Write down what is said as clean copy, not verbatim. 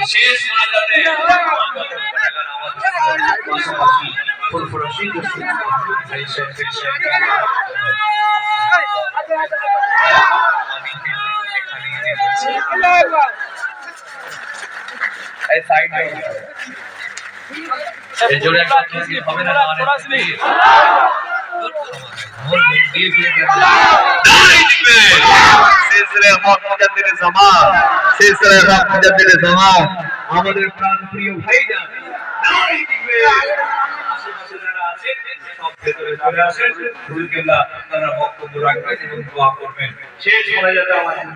শেষ মোনাজাতে ফুরফুরাশি আমাদের প্রাণ প্রিয় ভাইজান বক্তব্য রাখবেন এবং দোয়া করবেন। শেষ মোনাজাতে আমাদের